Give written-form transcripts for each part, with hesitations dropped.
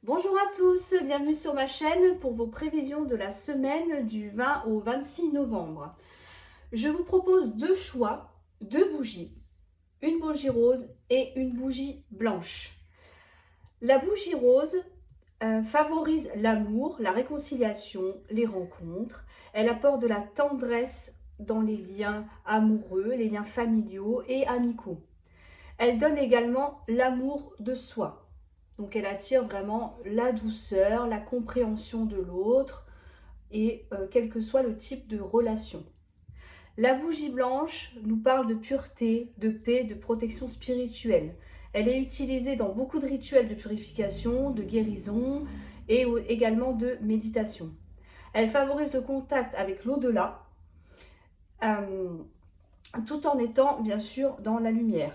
Bonjour à tous, bienvenue sur ma chaîne pour vos prévisions de la semaine du 20 au 26 novembre. Je vous propose deux choix, deux bougies, une bougie rose et une bougie blanche. La bougie rose favorise l'amour, la réconciliation, les rencontres. Elle apporte de la tendresse dans les liens amoureux, les liens familiaux et amicaux. Elle donne également l'amour de soi. Donc elle attire vraiment la douceur, la compréhension de l'autre et quel que soit le type de relation. La bougie blanche nous parle de pureté, de paix, de protection spirituelle. Elle est utilisée dans beaucoup de rituels de purification, de guérison et également de méditation. Elle favorise le contact avec l'au-delà, euh, tout en étant bien sûr dans la lumière.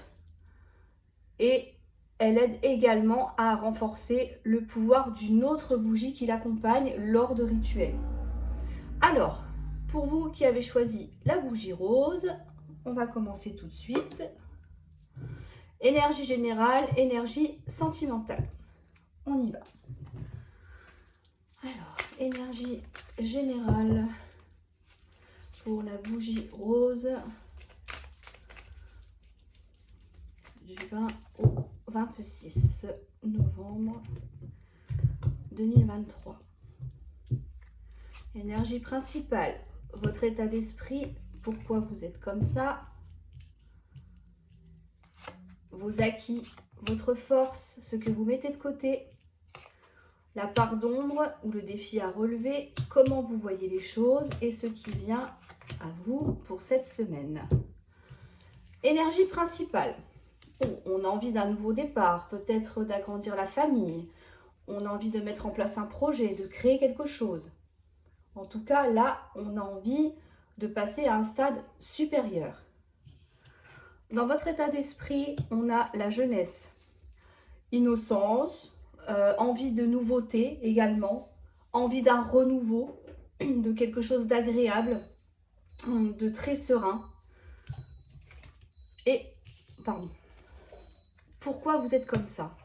Et elle aide également à renforcer le pouvoir d'une autre bougie qui l'accompagne lors de rituels. Alors, pour vous qui avez choisi la bougie rose, on va commencer tout de suite. Énergie générale, énergie sentimentale. On y va. Alors, énergie générale pour la bougie rose du 20 au 26 novembre 2023. Énergie principale, votre état d'esprit, pourquoi vous êtes comme ça, vos acquis, votre force, ce que vous mettez de côté, la part d'ombre ou le défi à relever, comment vous voyez les choses et ce qui vient à vous pour cette semaine. Énergie principale, on a envie d'un nouveau départ, peut-être d'agrandir la famille, on a envie de mettre en place un projet, de créer quelque chose. En tout cas, là, on a envie de passer à un stade supérieur. Dans votre état d'esprit, on a la jeunesse, innocence, envie de nouveauté également, envie d'un renouveau, de quelque chose d'agréable, de très serein. Et, pardon, pourquoi vous êtes comme ça?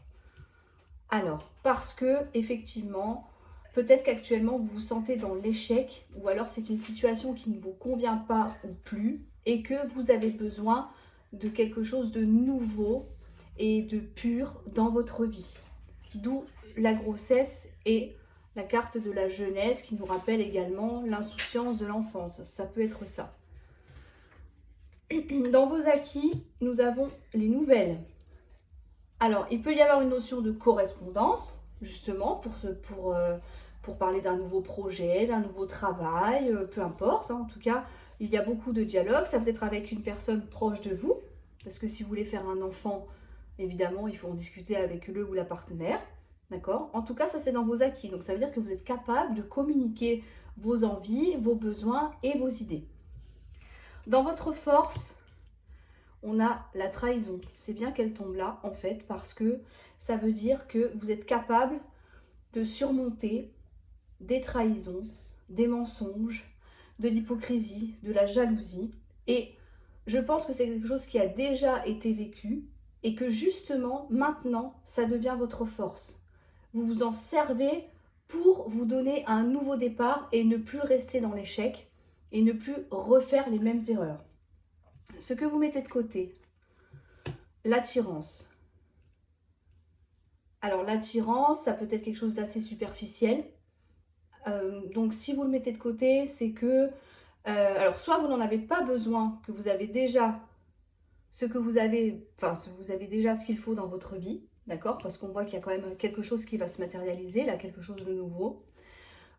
Alors, parce que, effectivement, peut-être qu'actuellement vous vous sentez dans l'échec ou alors c'est une situation qui ne vous convient pas ou plus et que vous avez besoin de quelque chose de nouveau et de pur dans votre vie. D'où la grossesse et la carte de la jeunesse qui nous rappelle également l'insouciance de l'enfance. Ça peut être ça. Dans vos acquis, nous avons les nouvelles. Alors, il peut y avoir une notion de correspondance, justement, pour parler d'un nouveau projet, d'un nouveau travail, peu importe. En tout cas, il y a beaucoup de dialogue. Ça peut être avec une personne proche de vous, parce que si vous voulez faire un enfant, évidemment, il faut en discuter avec le ou la partenaire. D'accord? En tout cas, ça c'est dans vos acquis. Donc, ça veut dire que vous êtes capable de communiquer vos envies, vos besoins et vos idées. Dans votre force, on a la trahison. C'est bien qu'elle tombe là, en fait, parce que ça veut dire que vous êtes capable de surmonter des trahisons, des mensonges, de l'hypocrisie, de la jalousie. Et je pense que c'est quelque chose qui a déjà été vécu et que justement, maintenant, ça devient votre force. Vous vous en servez pour vous donner un nouveau départ et ne plus rester dans l'échec et ne plus refaire les mêmes erreurs. Ce que vous mettez de côté, l'attirance. Alors l'attirance, ça peut être quelque chose d'assez superficiel. Donc si vous le mettez de côté, c'est que alors soit vous n'en avez pas besoin, que vous avez déjà ce que vous avez, enfin vous avez déjà ce qu'il faut dans votre vie, d'accord? Parce qu'on voit qu'il y a quand même quelque chose qui va se matérialiser, là, quelque chose de nouveau.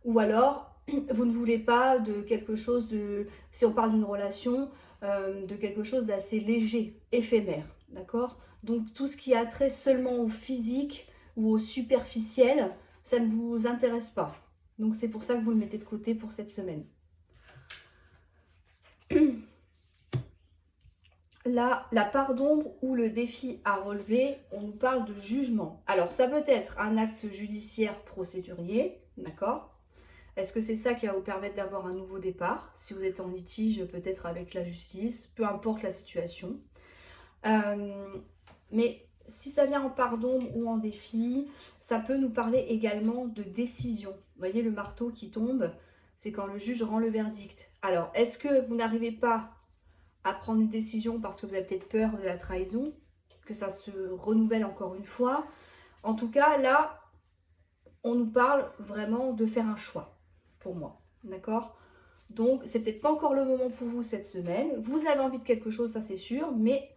Ou alors vous ne voulez pas de quelque chose de, si on parle d'une relation, de quelque chose d'assez léger, éphémère, d'accord? Donc tout ce qui a trait seulement au physique ou au superficiel, ça ne vous intéresse pas. Donc c'est pour ça que vous le mettez de côté pour cette semaine. Là, la part d'ombre ou le défi à relever, on nous parle de jugement. Alors ça peut être un acte judiciaire procédurier, d'accord? Est-ce que c'est ça qui va vous permettre d'avoir un nouveau départ? Si vous êtes en litige, peut-être avec la justice, peu importe la situation. Mais si ça vient en pardon ou en défi, ça peut nous parler également de décision. Vous voyez le marteau qui tombe, c'est quand le juge rend le verdict. Alors, est-ce que vous n'arrivez pas à prendre une décision parce que vous avez peut-être peur de la trahison, que ça se renouvelle encore une fois? En tout cas, là, on nous parle vraiment de faire un choix, pour moi, d'accord? Donc, c'est peut-être pas encore le moment pour vous cette semaine. Vous avez envie de quelque chose, ça c'est sûr, mais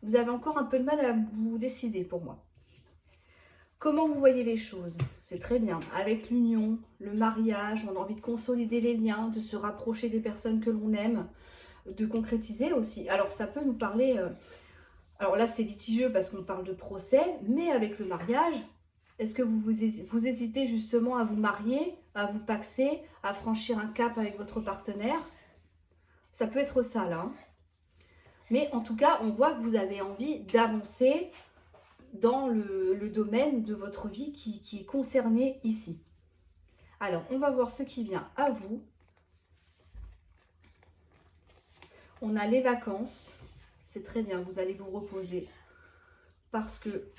vous avez encore un peu de mal à vous décider pour moi. Comment vous voyez les choses? C'est très bien. Avec l'union, le mariage, on a envie de consolider les liens, de se rapprocher des personnes que l'on aime, de concrétiser aussi. Alors, ça peut nous parler... alors là, c'est litigieux parce qu'on parle de procès, mais avec le mariage, est-ce que vous hésitez justement à vous marier, à vous paxer, à franchir un cap avec votre partenaire? Ça peut être ça, là. Hein. Mais en tout cas, on voit que vous avez envie d'avancer dans le domaine de votre vie qui est concerné ici. Alors, on va voir ce qui vient à vous. On a les vacances. C'est très bien, vous allez vous reposer. Parce que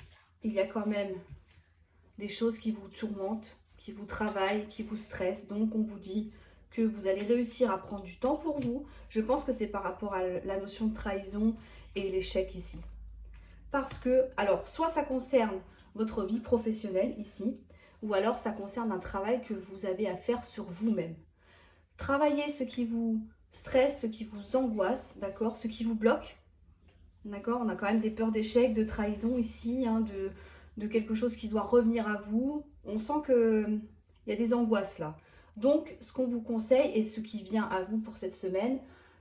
il y a quand même des choses qui vous tourmentent, qui vous travaillent, qui vous stressent. Donc, on vous dit que vous allez réussir à prendre du temps pour vous. Je pense que c'est par rapport à la notion de trahison et l'échec ici. Parce que, alors, soit ça concerne votre vie professionnelle ici, ou alors ça concerne un travail que vous avez à faire sur vous-même. Travaillez ce qui vous stresse, ce qui vous angoisse, d'accord, ce qui vous bloque. D'accord, on a quand même des peurs d'échec, de trahison ici, hein, de quelque chose qui doit revenir à vous. On sent qu'il y a des angoisses là. Donc, ce qu'on vous conseille et ce qui vient à vous pour cette semaine,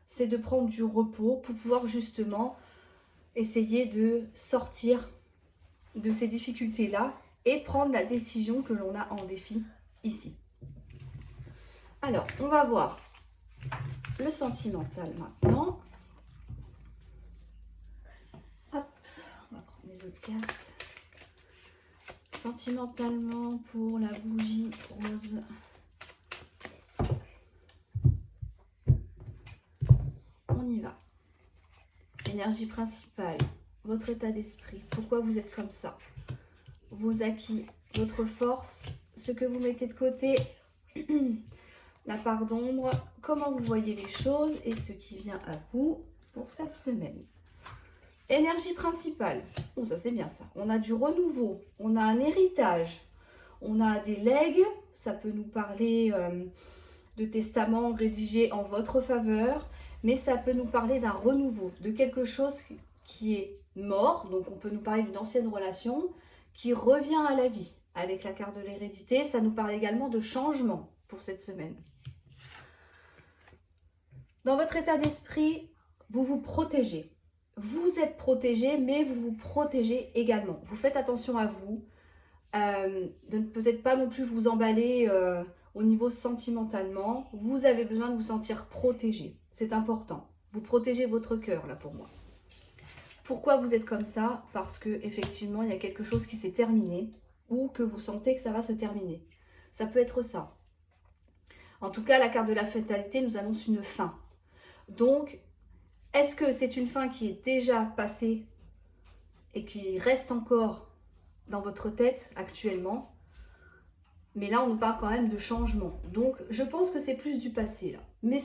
c'est de prendre du repos pour pouvoir justement essayer de sortir de ces difficultés-là et prendre la décision que l'on a en défi ici. Alors, on va voir le sentimental maintenant. Hop, on va prendre les autres cartes. Sentimentalement pour la bougie rose. On y va. Énergie principale, votre état d'esprit. Pourquoi vous êtes comme ça? Vos acquis, votre force, ce que vous mettez de côté, la part d'ombre, comment vous voyez les choses et ce qui vient à vous pour cette semaine. Énergie principale, bon ça c'est bien ça, on a du renouveau, on a un héritage, on a des legs, ça peut nous parler de testaments rédigés en votre faveur, mais ça peut nous parler d'un renouveau, de quelque chose qui est mort, donc on peut nous parler d'une ancienne relation qui revient à la vie. Avec la carte de l'hérédité, ça nous parle également de changement pour cette semaine. Dans votre état d'esprit, vous vous protégez. Vous êtes protégé, mais vous vous protégez également. Vous faites attention à vous, de ne peut-être pas non plus vous emballer au niveau sentimentalement. Vous avez besoin de vous sentir protégé. C'est important. Vous protégez votre cœur, là, pour moi. Pourquoi vous êtes comme ça? Parce que effectivement, il y a quelque chose qui s'est terminé ou que vous sentez que ça va se terminer. Ça peut être ça. En tout cas, la carte de la fatalité nous annonce une fin. Donc, est-ce que c'est une fin qui est déjà passée et qui reste encore dans votre tête actuellement? Mais là, on nous parle quand même de changement. Donc, je pense que c'est plus du passé, là. Mais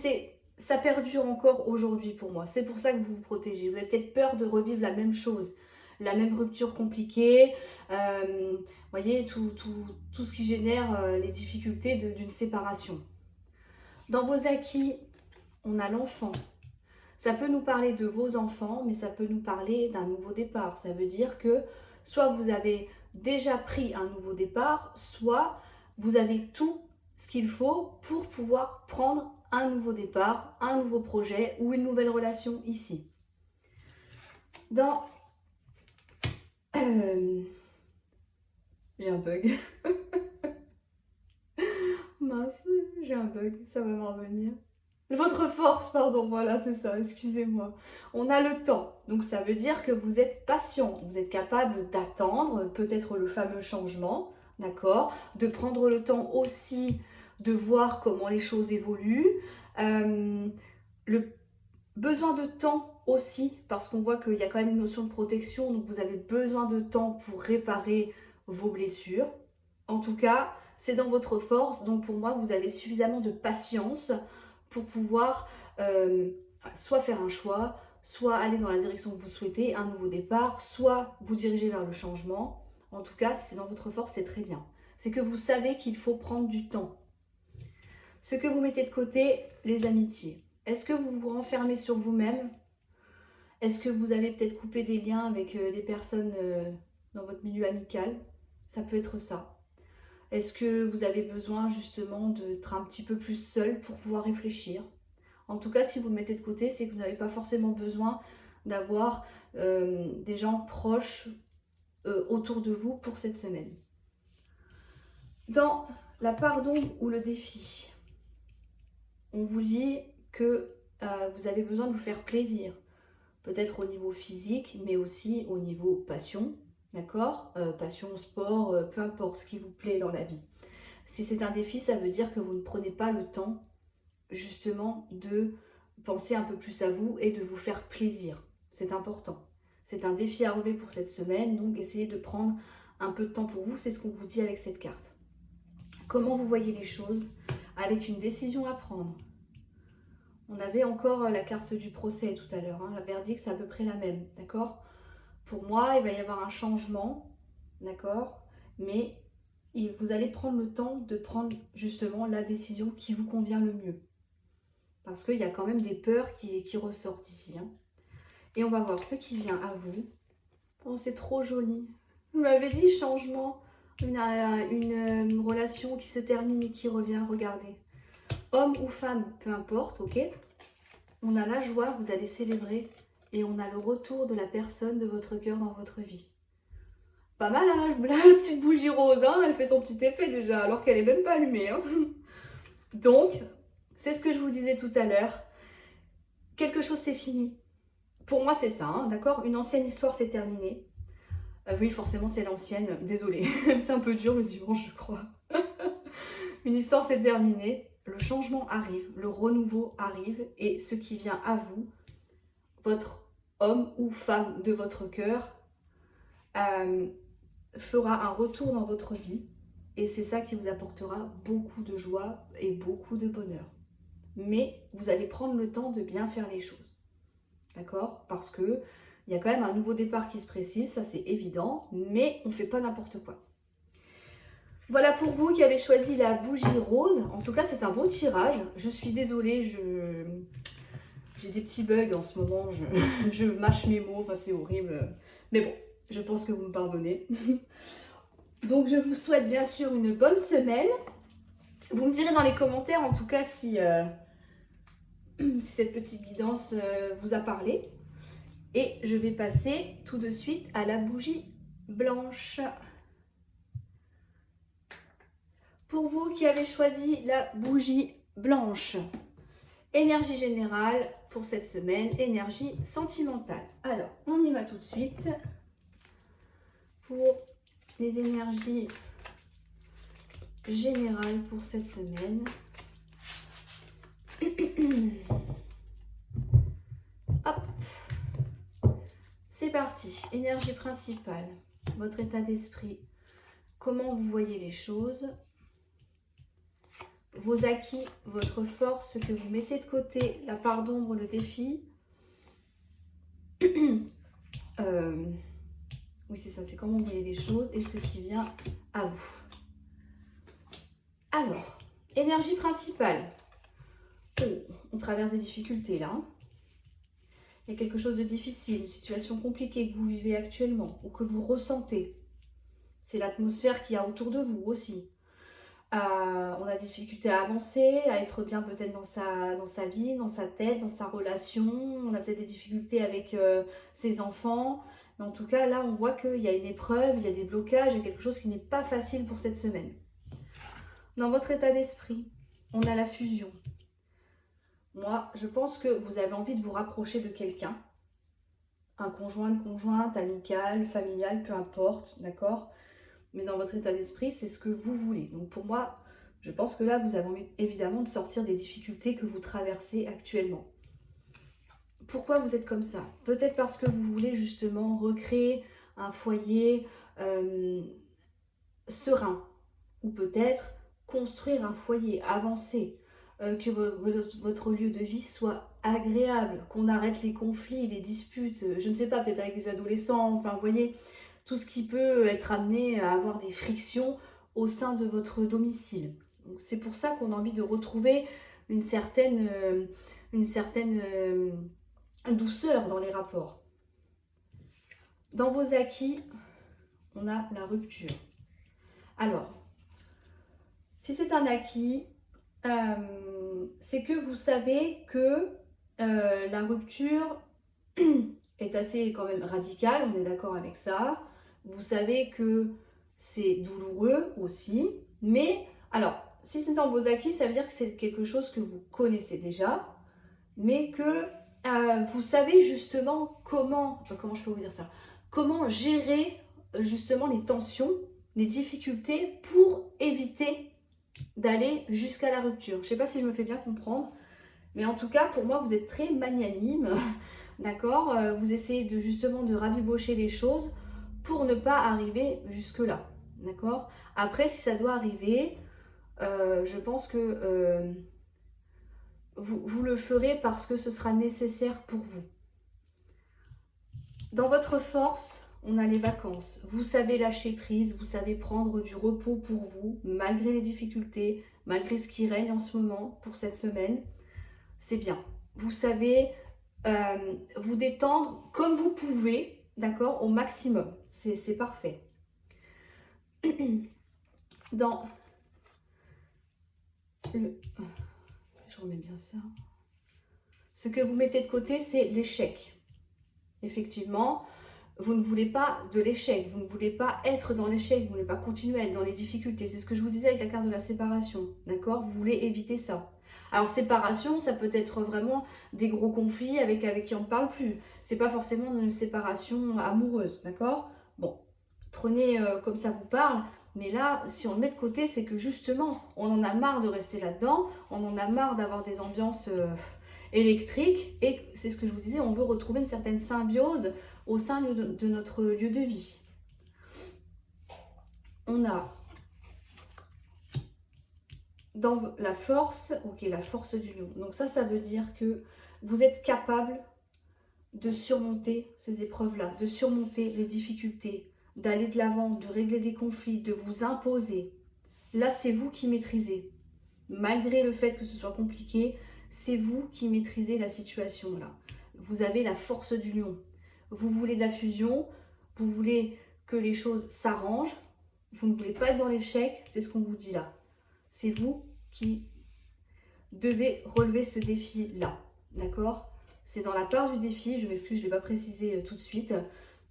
ça perdure encore aujourd'hui pour moi. C'est pour ça que vous vous protégez. Vous avez peut-être peur de revivre la même chose, la même rupture compliquée. Voyez, tout ce qui génère les difficultés d'une séparation. Dans vos acquis, on a l'enfant. Ça peut nous parler de vos enfants, mais ça peut nous parler d'un nouveau départ. Ça veut dire que soit vous avez déjà pris un nouveau départ, soit vous avez tout ce qu'il faut pour pouvoir prendre un nouveau départ, un nouveau projet ou une nouvelle relation ici. Dans... J'ai un bug. Mince, j'ai un bug, ça va m'en revenir. Votre force, pardon, voilà, c'est ça, excusez-moi. On a le temps, donc ça veut dire que vous êtes patient, vous êtes capable d'attendre peut-être le fameux changement, d'accord? De prendre le temps aussi de voir comment les choses évoluent. Le besoin de temps aussi parce qu'on voit qu'il y a quand même une notion de protection, donc vous avez besoin de temps pour réparer vos blessures. En tout cas, c'est dans votre force, donc pour moi, vous avez suffisamment de patience pour pouvoir soit faire un choix, soit aller dans la direction que vous souhaitez, un nouveau départ, soit vous diriger vers le changement. En tout cas, si c'est dans votre force, c'est très bien. C'est que vous savez qu'il faut prendre du temps. Ce que vous mettez de côté, les amitiés. Est-ce que vous vous renfermez sur vous-même? Est-ce que vous avez peut-être coupé des liens avec des personnes dans votre milieu amical? Ça peut être ça. Est-ce que vous avez besoin justement d'être un petit peu plus seul pour pouvoir réfléchir? En tout cas, si vous le mettez de côté, c'est que vous n'avez pas forcément besoin d'avoir des gens proches autour de vous pour cette semaine. Dans la pardon ou le défi, on vous dit que vous avez besoin de vous faire plaisir. Peut-être au niveau physique, mais aussi au niveau passion, d'accord? Passion, sport, peu importe ce qui vous plaît dans la vie. Si c'est un défi, ça veut dire que vous ne prenez pas le temps, justement, de penser un peu plus à vous et de vous faire plaisir. C'est important. C'est un défi à relever pour cette semaine, donc essayez de prendre un peu de temps pour vous, c'est ce qu'on vous dit avec cette carte. Comment vous voyez les choses? Avec une décision à prendre. On avait encore la carte du procès tout à l'heure, hein. La verdict, c'est à peu près la même, d'accord? Pour moi, il va y avoir un changement, d'accord? Mais vous allez prendre le temps de prendre justement la décision qui vous convient le mieux. Parce qu'il y a quand même des peurs qui ressortent ici, hein. Et on va voir ce qui vient à vous. Oh, c'est trop joli. Vous m'avez dit changement, une relation qui se termine et qui revient, regardez. Homme ou femme, peu importe, ok? On a la joie, vous allez célébrer, et on a le retour de la personne de votre cœur dans votre vie. Pas mal, hein, la petite bougie rose, hein, elle fait son petit effet déjà, alors qu'elle est même pas allumée. Hein. Donc, c'est ce que je vous disais tout à l'heure. Quelque chose, c'est fini. Pour moi, c'est ça, hein, d'accord? Une ancienne histoire, c'est terminé. Oui, forcément, c'est l'ancienne. Désolée, c'est un peu dur le dimanche, je crois. Une histoire, c'est terminé. Le changement arrive, le renouveau arrive. Et ce qui vient à vous, votre homme ou femme de votre cœur, fera un retour dans votre vie. Et c'est ça qui vous apportera beaucoup de joie et beaucoup de bonheur. Mais vous allez prendre le temps de bien faire les choses. D'accord? Parce que il y a quand même un nouveau départ qui se précise, ça c'est évident, mais on ne fait pas n'importe quoi. Voilà pour vous qui avez choisi la bougie rose. En tout cas, c'est un beau tirage. Je suis désolée, j'ai des petits bugs en ce moment. Je mâche mes mots, enfin c'est horrible. Mais bon, je pense que vous me pardonnez. Donc je vous souhaite bien sûr une bonne semaine. Vous me direz dans les commentaires en tout cas si cette petite guidance vous a parlé. Et je vais passer tout de suite à la bougie blanche. Pour vous qui avez choisi la bougie blanche, énergie générale pour cette semaine, énergie sentimentale. Alors, on y va tout de suite pour les énergies générales pour cette semaine. Hop, c'est parti. Énergie principale, votre état d'esprit, comment vous voyez les choses, vos acquis, votre force, ce que vous mettez de côté, la part d'ombre, le défi. Oui, c'est ça, c'est comment vous voyez les choses et ce qui vient à vous. Alors, énergie principale. Oh, on traverse des difficultés là. Il y a quelque chose de difficile, une situation compliquée que vous vivez actuellement ou que vous ressentez. C'est l'atmosphère qu'il y a autour de vous aussi. On a des difficultés à avancer, à être bien peut-être dans sa vie, dans sa tête, dans sa relation. On a peut-être des difficultés avec ses enfants. Mais en tout cas, là, on voit qu'il y a une épreuve, il y a des blocages, il y a quelque chose qui n'est pas facile pour cette semaine. Dans votre état d'esprit, on a la fusion. Moi, je pense que vous avez envie de vous rapprocher de quelqu'un. Un conjoint, une conjointe, amical, familial, peu importe, d'accord ? Mais dans votre état d'esprit, c'est ce que vous voulez. Donc pour moi, je pense que là, vous avez envie évidemment de sortir des difficultés que vous traversez actuellement. pourquoi vous êtes comme ça? Peut-être parce que vous voulez justement recréer un foyer serein, ou peut-être construire un foyer, avancer, que votre lieu de vie soit agréable, qu'on arrête les conflits, les disputes, je ne sais pas, peut-être avec les adolescents, enfin vous voyez, tout ce qui peut être amené à avoir des frictions au sein de votre domicile. C'est pour ça qu'on a envie de retrouver une certaine douceur dans les rapports. Dans vos acquis, on a la rupture. Alors, si c'est un acquis, c'est que vous savez que la rupture est assez quand même radicale, on est d'accord avec ça. Vous savez que c'est douloureux aussi, mais alors, si c'est dans vos acquis, ça veut dire que c'est quelque chose que vous connaissez déjà, mais que vous savez justement comment je peux vous dire ça, comment gérer justement les tensions, les difficultés pour éviter d'aller jusqu'à la rupture. Je ne sais pas si je me fais bien comprendre, mais en tout cas, pour moi, vous êtes très magnanime, d'accord? Vous essayez justement de rabibocher les choses pour ne pas arriver jusque-là, d'accord? Après, si ça doit arriver, je pense que vous le ferez parce que ce sera nécessaire pour vous. Dans votre force, on a les vacances. Vous savez lâcher prise, vous savez prendre du repos pour vous, malgré les difficultés, malgré ce qui règne en ce moment pour cette semaine. C'est bien. Vous savez vous détendre comme vous pouvez, d'accord, au maximum. C'est parfait. Dans le... Je remets bien ça. Ce que vous mettez de côté, c'est l'échec. Effectivement, vous ne voulez pas de l'échec, vous ne voulez pas être dans l'échec, vous ne voulez pas continuer à être dans les difficultés. C'est ce que je vous disais avec la carte de la séparation, d'accord? Vous voulez éviter ça. Alors, séparation, ça peut être vraiment des gros conflits avec qui on ne parle plus. C'est pas forcément une séparation amoureuse, d'accord? Bon, prenez comme ça vous parle, mais là, si on le met de côté, c'est que justement, on en a marre de rester là-dedans, on en a marre d'avoir des ambiances électriques, et c'est ce que je vous disais, on veut retrouver une certaine symbiose au sein de notre lieu de vie. On a dans la force, ok, la force du lion. Donc ça veut dire que vous êtes capable de surmonter ces épreuves-là, de surmonter les difficultés, d'aller de l'avant, de régler des conflits, de vous imposer. Là, c'est vous qui maîtrisez. Malgré le fait que ce soit compliqué, c'est vous qui maîtrisez la situation là. Vous avez la force du lion. Vous voulez de la fusion, vous voulez que les choses s'arrangent, vous ne voulez pas être dans l'échec, c'est ce qu'on vous dit là. C'est vous qui devez relever ce défi-là, d'accord? C'est dans la part du défi, je m'excuse, je ne l'ai pas précisé tout de suite,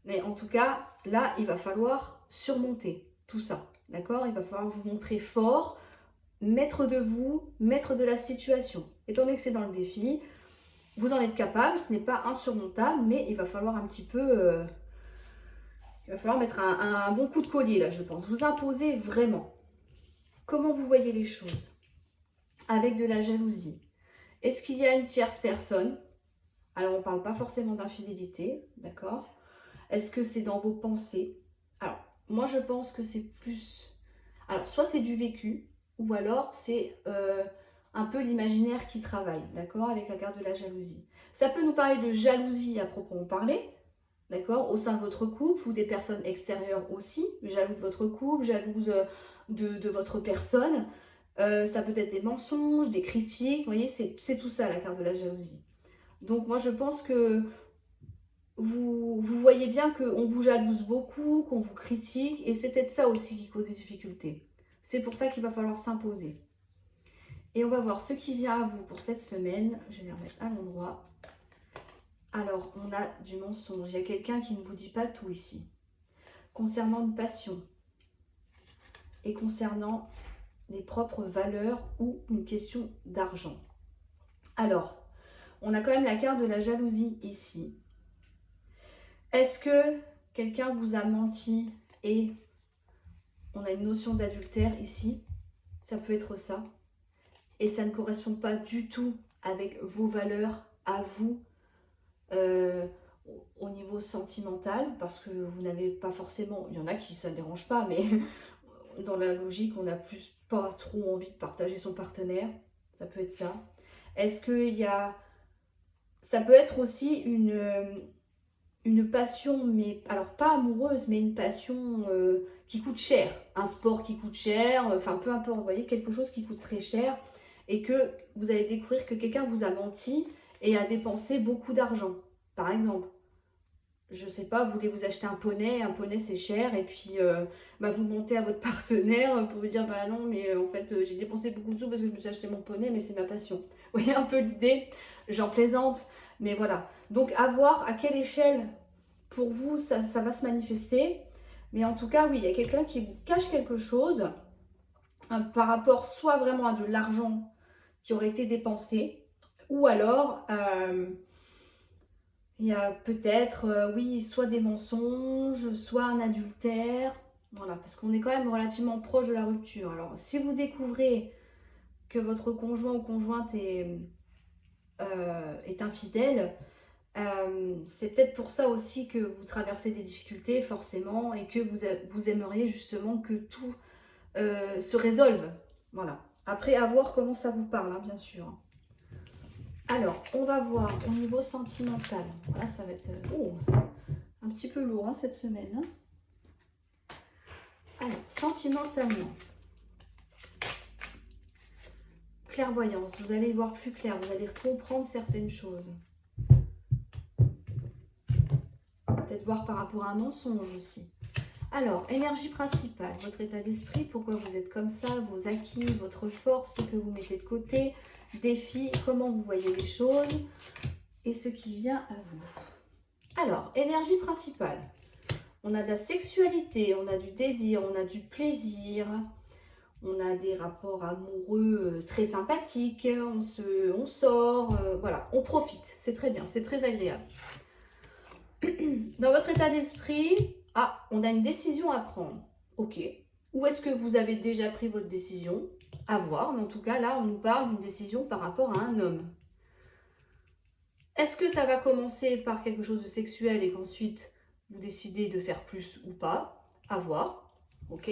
mais en tout cas, là, il va falloir surmonter tout ça, d'accord? Il va falloir vous montrer fort, maître de vous, maître de la situation. Étant donné que c'est dans le défi, vous en êtes capable, ce n'est pas insurmontable, mais il va falloir un petit peu... il va falloir mettre un bon coup de collier là, je pense. Vous imposer vraiment. Comment vous voyez les choses? Avec de la jalousie. Est-ce qu'il y a une tierce personne? Alors, on ne parle pas forcément d'infidélité, d'accord? Est-ce que c'est dans vos pensées? Alors, moi, je pense que c'est plus... Alors, soit c'est du vécu, ou alors c'est un peu l'imaginaire qui travaille, d'accord? Avec la carte de la jalousie. Ça peut nous parler de jalousie à proprement parler, d'accord? Au sein de votre couple, ou des personnes extérieures aussi, jaloux de votre couple, jalouse de votre personne. Ça peut être des mensonges, des critiques, vous voyez, c'est tout ça la carte de la jalousie. Donc moi je pense que vous voyez bien qu'on vous jalouse beaucoup, qu'on vous critique, et c'est peut-être ça aussi qui cause des difficultés. C'est pour ça qu'il va falloir s'imposer. Et on va voir ce qui vient à vous pour cette semaine. Je vais les remettre à l'endroit. Alors, on a du mensonge. Il y a quelqu'un qui ne vous dit pas tout ici. Concernant une passion et concernant des propres valeurs ou une question d'argent. Alors, on a quand même la carte de la jalousie ici. Est-ce que quelqu'un vous a menti et on a une notion d'adultère ici? Ça peut être ça. Et ça ne correspond pas du tout avec vos valeurs à vous, au niveau sentimental, parce que vous n'avez pas forcément, il y en a qui ça ne dérange pas, mais dans la logique, on n'a plus pas trop envie de partager son partenaire. Ça peut être ça. Est-ce qu'il y a... Ça peut être aussi une passion, mais alors pas amoureuse, mais une passion qui coûte cher. Un sport qui coûte cher, enfin peu importe, vous voyez, quelque chose qui coûte très cher et que vous allez découvrir que quelqu'un vous a menti et a dépensé beaucoup d'argent. Par exemple, je sais pas, vous voulez vous acheter un poney c'est cher, et puis bah, vous montez à votre partenaire pour vous dire bah non, mais en fait j'ai dépensé beaucoup de sous parce que je me suis acheté mon poney, mais c'est ma passion. Vous voyez un peu l'idée, j'en plaisante, mais voilà. Donc à voir à quelle échelle pour vous ça va se manifester, mais en tout cas, oui, il y a quelqu'un qui vous cache quelque chose par rapport soit vraiment à de l'argent qui aurait été dépensé, ou alors il y a peut-être, oui, soit des mensonges, soit un adultère. Voilà, parce qu'on est quand même relativement proche de la rupture. Alors, si vous découvrez que votre conjoint ou conjointe est infidèle, c'est peut-être pour ça aussi que vous traversez des difficultés, forcément, et que vous aimeriez justement que tout se résolve. Voilà. Après, à voir comment ça vous parle, hein, bien sûr. Alors, on va voir au niveau sentimental. Voilà, ça va être un petit peu lourd hein, cette semaine. Hein. Alors, sentimentalement. Clairvoyance, vous allez y voir plus clair, vous allez comprendre certaines choses. Peut-être voir par rapport à un mensonge aussi. Alors, énergie principale, votre état d'esprit, pourquoi vous êtes comme ça, vos acquis, votre force, ce que vous mettez de côté, défis, comment vous voyez les choses et ce qui vient à vous. Alors, énergie principale. On a de la sexualité, on a du désir, on a du plaisir, on a des rapports amoureux très sympathiques, on sort, voilà, on profite, c'est très bien, c'est très agréable. Dans votre état d'esprit, on a une décision à prendre. Ok. Où est-ce que vous avez déjà pris votre décision? À voir, mais en tout cas, là, on nous parle d'une décision par rapport à un homme. Est-ce que ça va commencer par quelque chose de sexuel et qu'ensuite, vous décidez de faire plus ou pas? À voir. Ok.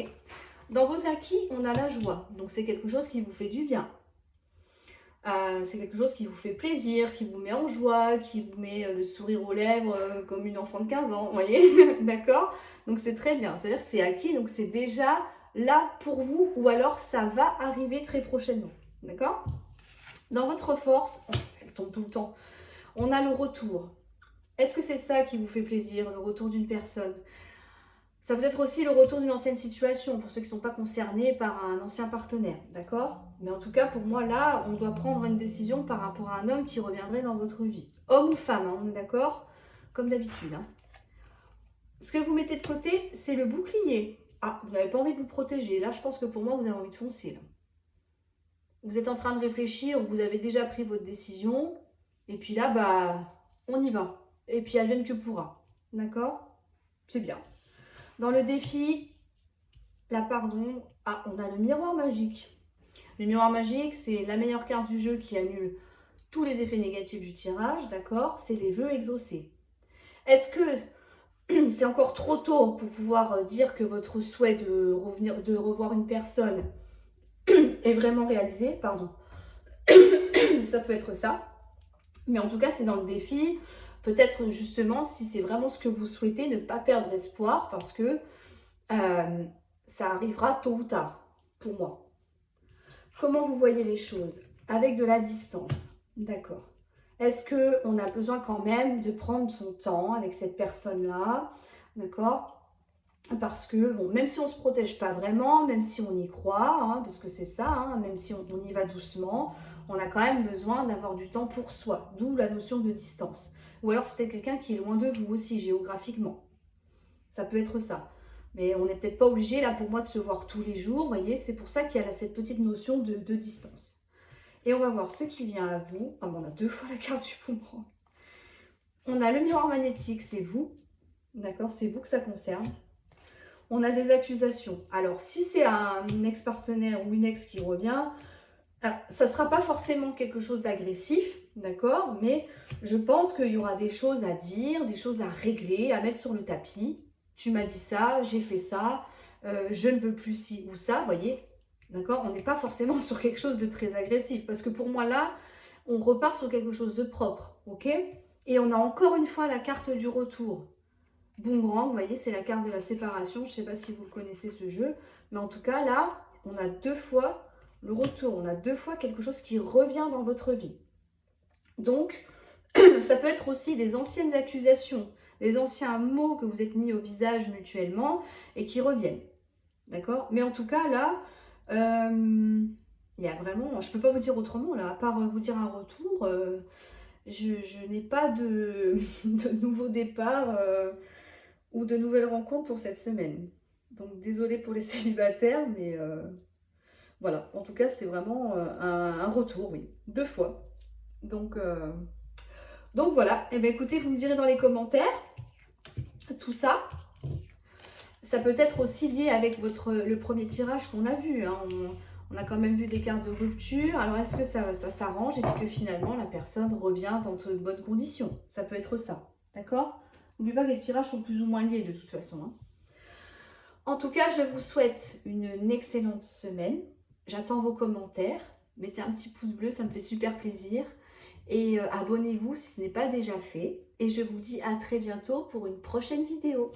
Dans vos acquis, on a la joie. Donc, c'est quelque chose qui vous fait du bien. C'est quelque chose qui vous fait plaisir, qui vous met en joie, qui vous met le sourire aux lèvres comme une enfant de 15 ans, vous voyez? D'accord? Donc c'est très bien, c'est-à-dire que c'est acquis, donc c'est déjà là pour vous, ou alors ça va arriver très prochainement. D'accord? Dans votre force, elle tombe tout le temps, on a le retour. Est-ce que c'est ça qui vous fait plaisir, le retour d'une personne? Ça peut être aussi le retour d'une ancienne situation, pour ceux qui ne sont pas concernés par un ancien partenaire, d'accord? Mais en tout cas, pour moi, là, on doit prendre une décision par rapport à un homme qui reviendrait dans votre vie. Homme ou femme, hein, on est d'accord? Comme d'habitude. Hein. Ce que vous mettez de côté, c'est le bouclier. Ah, vous n'avez pas envie de vous protéger. Là, je pense que pour moi, vous avez envie de foncer. Là. Vous êtes en train de réfléchir, vous avez déjà pris votre décision. Et puis là, bah, on y va. Et puis, advienne que pourra. D'accord? C'est bien. Dans le défi, on a le miroir magique. Le miroir magique, c'est la meilleure carte du jeu qui annule tous les effets négatifs du tirage, d'accord? C'est les vœux exaucés. Est-ce que c'est encore trop tôt pour pouvoir dire que votre souhait de revoir une personne est vraiment réalisé? Pardon. Ça peut être ça. Mais en tout cas, c'est dans le défi. Peut-être justement, si c'est vraiment ce que vous souhaitez, ne pas perdre espoir parce que ça arrivera tôt ou tard, pour moi. Comment vous voyez les choses? Avec de la distance, d'accord. Est-ce qu'on a besoin quand même de prendre son temps avec cette personne-là, d'accord? Parce que, bon, même si on ne se protège pas vraiment, même si on y croit, hein, parce que c'est ça, hein, même si on y va doucement, on a quand même besoin d'avoir du temps pour soi, d'où la notion de distance. Ou alors c'est peut-être quelqu'un qui est loin de vous aussi, géographiquement. Ça peut être ça. Mais on n'est peut-être pas obligé, là, pour moi, de se voir tous les jours, vous voyez, c'est pour ça qu'il y a là, cette petite notion de distance. Et on va voir ce qui vient à vous. Ah bon, on a 2 fois la carte du boomerang. On a le miroir magnétique, c'est vous. D'accord, c'est vous que ça concerne. On a des accusations. Alors, si c'est un ex-partenaire ou une ex qui revient, Alors, ça ne sera pas forcément quelque chose d'agressif, d'accord? Mais je pense qu'il y aura des choses à dire, des choses à régler, à mettre sur le tapis. Tu m'as dit ça, j'ai fait ça, je ne veux plus ci ou ça, vous voyez? D'accord? On n'est pas forcément sur quelque chose de très agressif. Parce que pour moi, là, on repart sur quelque chose de propre, ok? Et on a encore une fois la carte du retour. Boomerang, vous voyez, c'est la carte de la séparation. Je ne sais pas si vous connaissez ce jeu. Mais en tout cas, là, on a 2 fois le retour. On a 2 fois quelque chose qui revient dans votre vie. Donc, ça peut être aussi des anciennes accusations, des anciens mots que vous êtes mis au visage mutuellement et qui reviennent. D'accord? Mais en tout cas, là, il y a vraiment, je ne peux pas vous dire autrement, là, à part vous dire un retour, je n'ai pas de, de nouveau départ ou de nouvelles rencontres pour cette semaine. Donc, désolée pour les célibataires, mais voilà. En tout cas, c'est vraiment un retour, oui. 2 fois. Donc voilà. Et bien, écoutez, vous me direz dans les commentaires tout ça. Ça peut être aussi lié avec le premier tirage qu'on a vu. Hein. On a quand même vu des cartes de rupture. Alors, est-ce que ça s'arrange et puis que finalement, la personne revient dans de bonnes conditions? Ça peut être ça. D'accord? N'oubliez pas que les tirages sont plus ou moins liés de toute façon. Hein. En tout cas, je vous souhaite une excellente semaine. J'attends vos commentaires. Mettez un petit pouce bleu, ça me fait super plaisir. Et abonnez-vous si ce n'est pas déjà fait. Et je vous dis à très bientôt pour une prochaine vidéo.